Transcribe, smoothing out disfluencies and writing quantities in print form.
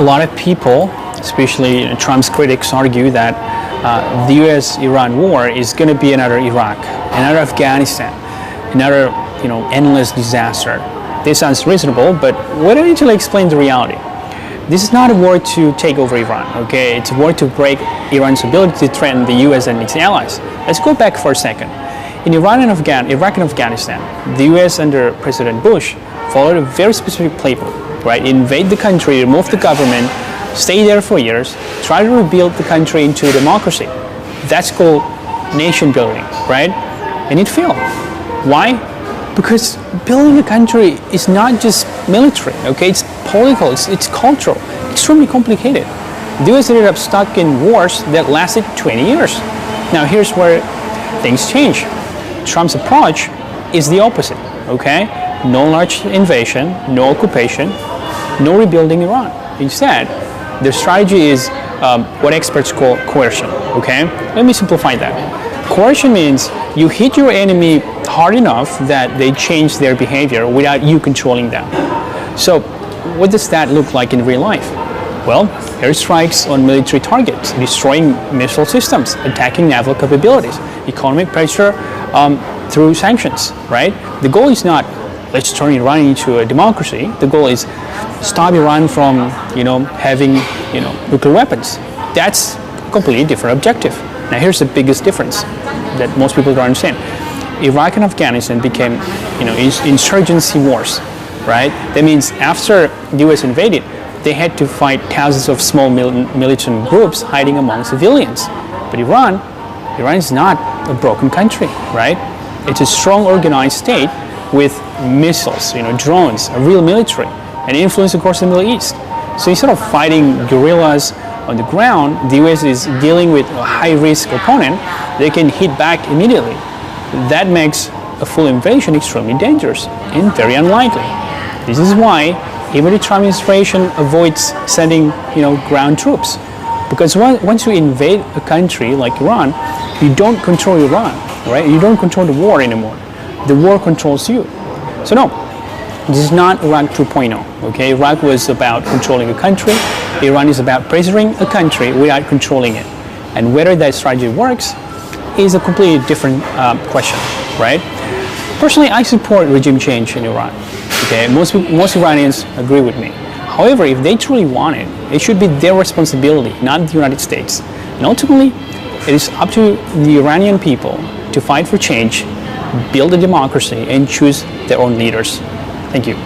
A lot of people, especially Trump's critics, argue that the U.S.-Iran war is going to be another Iraq, another Afghanistan, another endless disaster. This sounds reasonable, but why don't you explain the reality? This is not a war to take over Iran, okay? It's a war to break Iran's ability to threaten the U.S. and its allies. Let's go back for a second. In Iraq and Afghanistan, the U.S. under President Bush followed a very specific playbook, right? Invade the country, remove the government, stay there for years, try to rebuild the country into a democracy. That's called nation building, right? And it failed. Why? Because building a country is not just military, okay? It's political, it's cultural, extremely complicated. The US ended up stuck in wars that lasted 20 years. Now here's where things change. Trump's approach is the opposite, okay? No large invasion, no occupation, no rebuilding Iran. Instead, the strategy is what experts call coercion, okay? Let me simplify that. Coercion means you hit your enemy hard enough that they change their behavior without you controlling them. So what does that look like in real life? Well, airstrikes on military targets, destroying missile systems, attacking naval capabilities, economic pressure through sanctions, right? The goal is not, let's turn Iran into a democracy. The goal is stop Iran from, having, nuclear weapons. That's a completely different objective. Now here's the biggest difference that most people don't understand. Iraq and Afghanistan became, insurgency wars, right? That means after the US invaded, they had to fight thousands of small militant groups hiding among civilians. But Iran is not a broken country, right? It's a strong organized state with missiles, drones, a real military, and influence across the Middle East. So instead of fighting guerrillas on the ground, the US is dealing with a high-risk opponent. They can hit back immediately. That makes a full invasion extremely dangerous and very unlikely. This is why even the Trump administration avoids sending, ground troops. Because once you invade a country like Iran, you don't control Iran, right? You don't control the war anymore. The war controls you. So no, this is not Iraq 2.0, okay? Iraq was about controlling a country. Iran is about pressuring a country without controlling it. And whether that strategy works is a completely different question, right? Personally, I support regime change in Iran. Okay, most Iranians agree with me. However, if they truly want it, it should be their responsibility, not the United States. And ultimately, it is up to the Iranian people to fight for change, build a democracy, and choose their own leaders. Thank you.